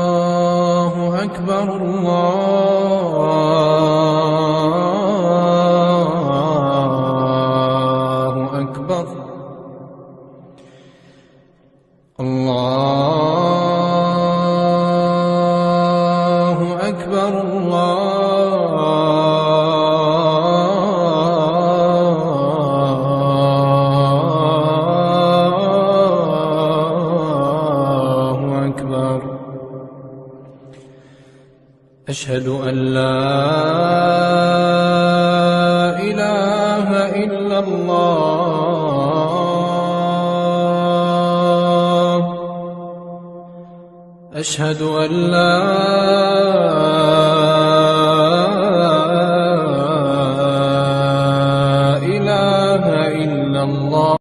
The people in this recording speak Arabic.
الله أكبر الله أكبر الله أكبر الله أكبر. أشهد أن لا إله إلا الله. أشهد أن لا